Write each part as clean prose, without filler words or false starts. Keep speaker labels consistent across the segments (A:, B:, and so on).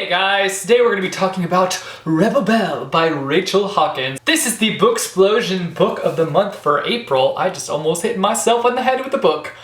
A: Hey guys, today we're going to be talking about Rebel Belle by Rachel Hawkins. This is the Booksplosion book of the month for April. I just almost hit myself on the head with the book.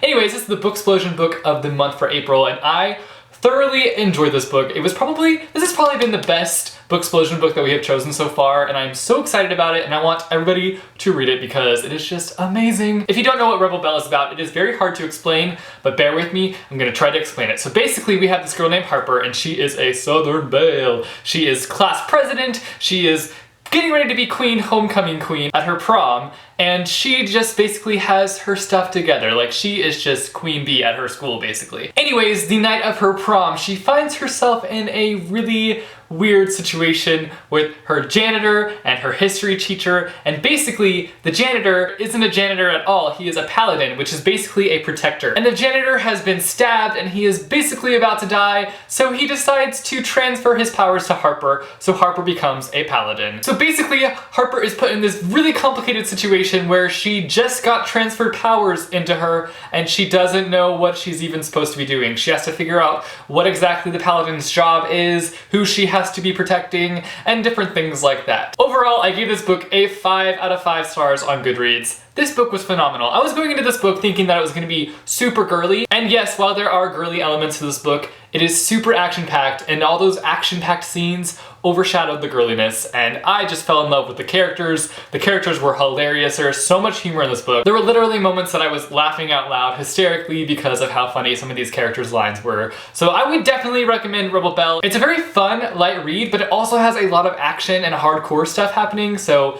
A: Anyways, this is the Booksplosion book of the month for April, and I thoroughly enjoyed this book. This has probably been the best Booksplosion book that we have chosen so far, and I'm so excited about it, and I want everybody to read it because it is just amazing. If you don't know what Rebel Belle is about, it is very hard to explain, but bear with me, I'm gonna try to explain it. So basically, we have this girl named Harper, and she is a Southern Belle. She is class president, she is getting ready to be queen, homecoming queen at her prom, and she just basically has her stuff together. Like, she is just queen bee at her school, basically. Anyways, the night of her prom, she finds herself in a really weird situation with her janitor and her history teacher, and basically, the janitor isn't a janitor at all. He is a paladin, which is basically a protector. And the janitor has been stabbed, and he is basically about to die, so he decides to transfer his powers to Harper, so Harper becomes a paladin. So basically, Harper is put in this really complicated situation where she just got transferred powers into her, and she doesn't know what she's even supposed to be doing. She has to figure out what exactly the paladin's job is, who she has to be protecting, and different things like that. Overall, I gave this book a 5 out of 5 stars on Goodreads. This book was phenomenal. I was going into this book thinking that it was going to be super girly, and yes, while there are girly elements to this book, it is super action-packed, and all those action-packed scenes overshadowed the girliness, and I just fell in love with the characters. The characters were hilarious. There is so much humor in this book. There were literally moments that I was laughing out loud hysterically because of how funny some of these characters' lines were. So I would definitely recommend Rebel Belle. It's a very fun, light read, but it also has a lot of action and hardcore stuff happening, so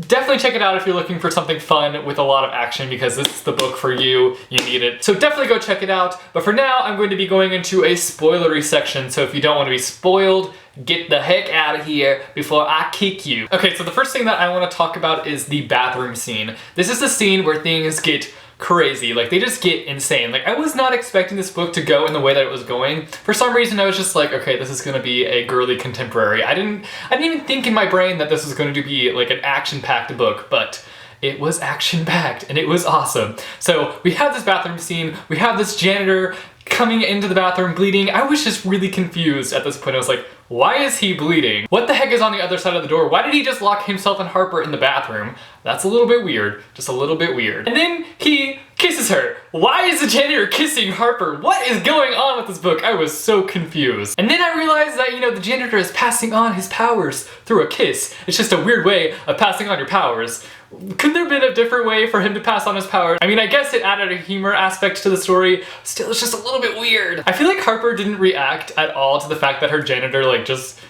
A: definitely check it out if you're looking for something fun with a lot of action, because this is the book for you. You need it. So definitely go check it out. But for now, I'm going to be going into a spoilery section, so if you don't want to be spoiled, get the heck out of here before I kick you. Okay, so the first thing that I want to talk about is the bathroom scene. This is the scene where things get crazy. Like, they just get insane. Like, I was not expecting this book to go in the way that it was going. For some reason, I was just like, okay, this is gonna be a girly contemporary. I didn't even think in my brain that this was going to be like an action-packed book, but it was action-packed and it was awesome. So we have this bathroom scene, we have this janitor coming into the bathroom bleeding. I was just really confused at this point. I was like, why is he bleeding? What the heck is on the other side of the door? Why did he just lock himself and Harper in the bathroom? That's a little bit weird, just a little bit weird. And then he kisses her. Why is the janitor kissing Harper? What is going on with this book? I was so confused. And then I realized that, you know, the janitor is passing on his powers through a kiss. It's just a weird way of passing on your powers. Couldn't there have been a different way for him to pass on his powers? I mean, I guess it added a humor aspect to the story. Still, it's just a little bit weird. I feel like Harper didn't react at all to the fact that her janitor just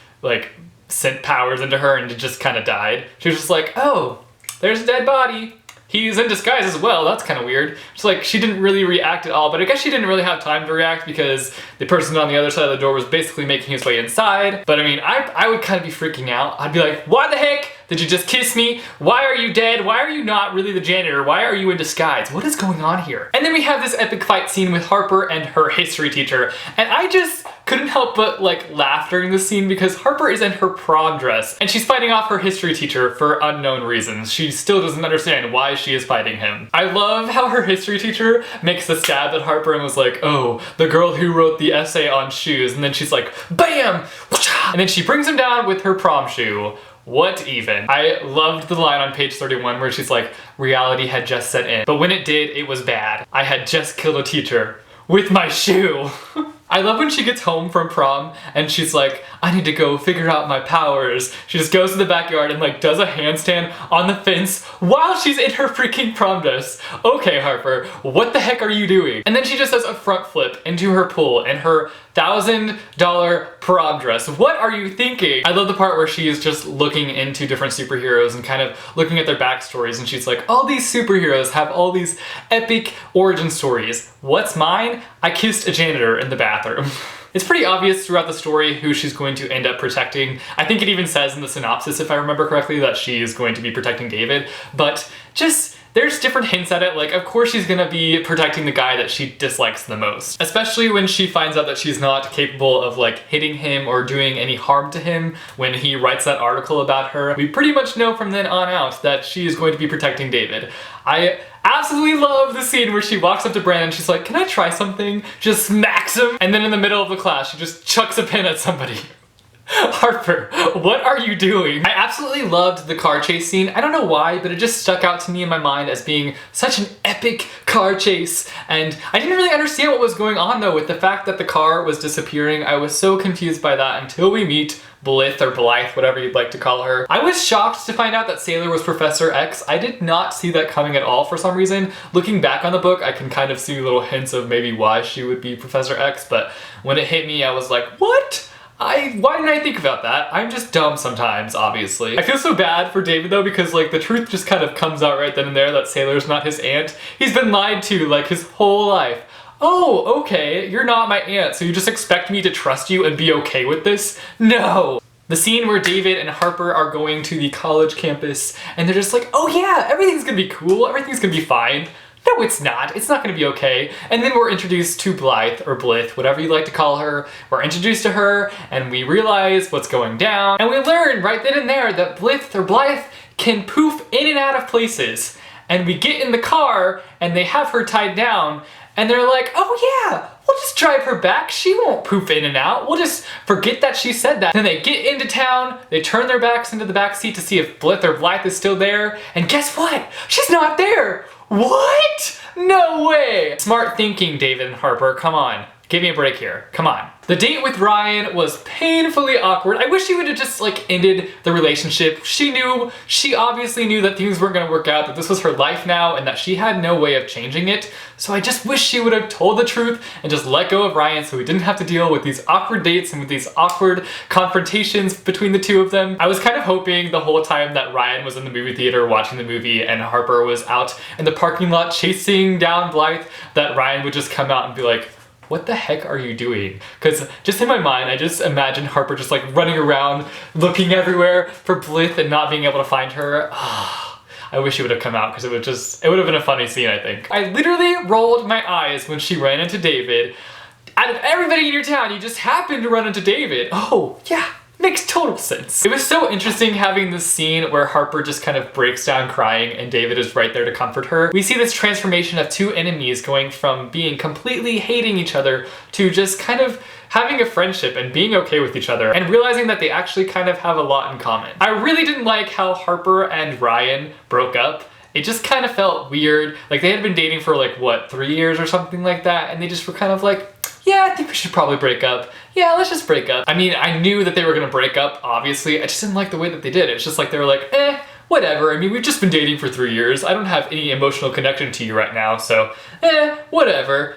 A: sent powers into her and it just kind of died. She was just like, oh, there's a dead body. He's in disguise as well, that's kind of weird. It's like, she didn't really react at all, but I guess she didn't really have time to react because the person on the other side of the door was basically making his way inside. But I mean, I would kind of be freaking out. I'd be like, why the heck did you just kiss me? Why are you dead? Why are you not really the janitor? Why are you in disguise? What is going on here? And then we have this epic fight scene with Harper and her history teacher, and I just couldn't help but laugh during this scene because Harper is in her prom dress and she's fighting off her history teacher for unknown reasons. She still doesn't understand why she is fighting him. I love how her history teacher makes the stab at Harper and was like, oh, the girl who wrote the essay on shoes, and then she's like, bam! And then she brings him down with her prom shoe. What even? I loved the line on page 31 where she's like, reality had just set in, but when it did, it was bad. I had just killed a teacher with my shoe. I love when she gets home from prom and she's like, I need to go figure out my powers. She just goes to the backyard and does a handstand on the fence while she's in her freaking prom dress. Okay, Harper, what the heck are you doing? And then she just does a front flip into her pool in her $1,000 prom dress. What are you thinking? I love the part where she is just looking into different superheroes and kind of looking at their backstories, and she's like, all these superheroes have all these epic origin stories. What's mine? I kissed a janitor in the bathroom. It's pretty obvious throughout the story who she's going to end up protecting. I think it even says in the synopsis, if I remember correctly, that she is going to be protecting David, but just there's different hints at it. Like, of course she's gonna be protecting the guy that she dislikes the most. Especially when she finds out that she's not capable of hitting him or doing any harm to him when he writes that article about her. We pretty much know from then on out that she is going to be protecting David. I Absolutely love the scene where she walks up to Brandon, she's like, can I try something? Just smacks him, and then in the middle of the class, she just chucks a pin at somebody. Harper, what are you doing? I absolutely loved the car chase scene. I don't know why, but it just stuck out to me in my mind as being such an epic car chase. And I didn't really understand what was going on though with the fact that the car was disappearing. I was so confused by that until we meet Blythe or Blythe, whatever you'd like to call her. I was shocked to find out that Sailor was Professor X. I did not see that coming at all for some reason. Looking back on the book, I can kind of see little hints of maybe why she would be Professor X, but when it hit me, I was like, what? Why didn't I think about that? I'm just dumb sometimes, obviously. I feel so bad for David though, because like the truth just kind of comes out right then and there that Sailor's not his aunt. He's been lied to like his whole life. Oh, okay, you're not my aunt, so you just expect me to trust you and be okay with this? No! The scene where David and Harper are going to the college campus and they're just like, oh yeah, everything's gonna be cool, everything's gonna be fine. No, it's not. It's not gonna be okay. And then we're introduced to Blythe, or Blythe, whatever you like to call her. We're introduced to her, and we realize what's going down. And we learn right then and there that Blythe can poof in and out of places. And we get in the car, and they have her tied down, and they're like, oh yeah, we'll just drive her back. She won't poof in and out. We'll just forget that she said that. Then they get into town, they turn their backs into the back seat to see if Blythe is still there, and guess what? She's not there! What? No way! Smart thinking, David and Harper, come on. Give me a break here, come on. The date with Ryan was painfully awkward. I wish she would have just like ended the relationship. She obviously knew that things weren't gonna work out, that this was her life now, and that she had no way of changing it. So I just wish she would have told the truth and just let go of Ryan so we didn't have to deal with these awkward dates and with these awkward confrontations between the two of them. I was kind of hoping the whole time that Ryan was in the movie theater watching the movie and Harper was out in the parking lot chasing down Blythe, that Ryan would just come out and be like, what the heck are you doing? Because just in my mind, I just imagine Harper just like running around, looking everywhere for Blythe and not being able to find her. I wish she would have come out because it would have been a funny scene, I think. I literally rolled my eyes when she ran into David. Out of everybody in your town, you just happened to run into David. Oh, yeah. Makes total sense. It was so interesting having this scene where Harper just kind of breaks down crying and David is right there to comfort her. We see this transformation of two enemies going from being completely hating each other to just kind of having a friendship and being okay with each other and realizing that they actually kind of have a lot in common. I really didn't like how Harper and Ryan broke up. It just kind of felt weird. Like they had been dating for like, what, 3 years or something like that, and they just were kind of like, yeah, I think we should probably break up. Yeah, let's just break up. I mean, I knew that they were gonna break up, obviously. I just didn't like the way that they did it. It's just like they were like, whatever. I mean, we've just been dating for 3 years. I don't have any emotional connection to you right now, so whatever.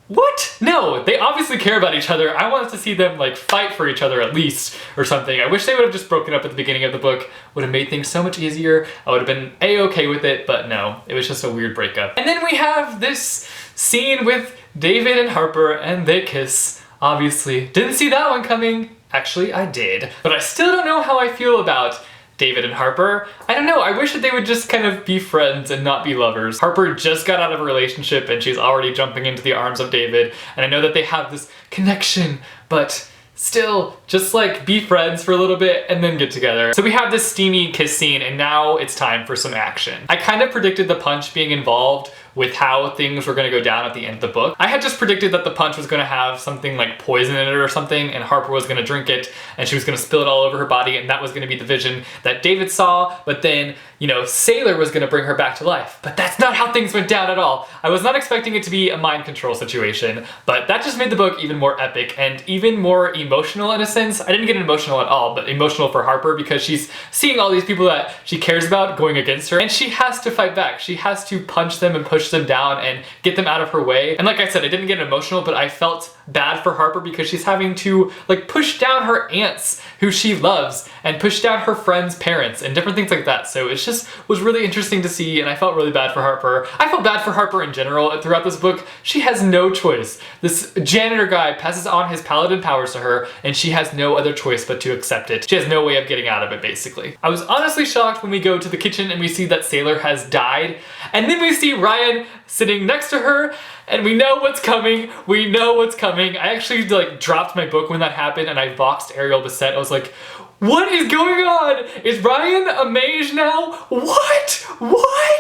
A: What? No, they obviously care about each other. I wanted to see them like fight for each other at least or something. I wish they would have just broken up at the beginning of the book. Would have made things so much easier. I would have been a-okay with it, but no, it was just a weird breakup. And then we have this scene with David and Harper and they kiss. Obviously, didn't see that one coming. Actually, I did. But I still don't know how I feel about David and Harper. I don't know, I wish that they would just kind of be friends and not be lovers. Harper just got out of a relationship and she's already jumping into the arms of David, and I know that they have this connection, but still, just like be friends for a little bit and then get together. So we have this steamy kiss scene and now it's time for some action. I kind of predicted the punch being involved with how things were going to go down at the end of the book. I had just predicted that the punch was going to have something like poison in it or something, and Harper was going to drink it and she was going to spill it all over her body, and that was going to be the vision that David saw, but then, you know, Sailor was going to bring her back to life. But that's not how things went down at all. I was not expecting it to be a mind control situation, but that just made the book even more epic and even more emotional in a sense. I didn't get emotional at all, but emotional for Harper because she's seeing all these people that she cares about going against her, and she has to fight back. She has to punch them and push them down and get them out of her way. And like I said, I didn't get emotional, but I felt bad for Harper because she's having to like push down her aunts who she loves and push down her friends' parents and different things like that. So it just was really interesting to see, and I felt really bad for Harper. I felt bad for Harper in general throughout this book. She has no choice. This janitor guy passes on his paladin powers to her and she has no other choice but to accept it. She has no way of getting out of it, basically. I was honestly shocked when we go to the kitchen and we see that Sailor has died, and then we see Ryan Brian sitting next to her, and we know what's coming. We know what's coming. I actually like dropped my book when that happened, and I voxed Ariel Bissett. I was like, what is going on? Is Brian a mage now? What?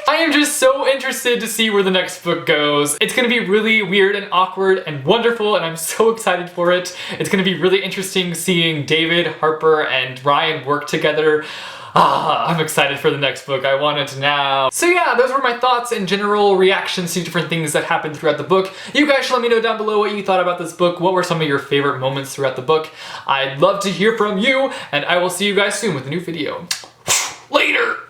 A: I am just so interested to see where the next book goes. It's gonna be really weird and awkward and wonderful, and I'm so excited for it. It's gonna be really interesting seeing David, Harper, and Ryan work together. I'm excited for the next book. I want it now. So yeah, those were my thoughts and general reactions to different things that happened throughout the book. You guys should let me know down below what you thought about this book. What were some of your favorite moments throughout the book? I'd love to hear from you, and I will see you guys soon with a new video. Later!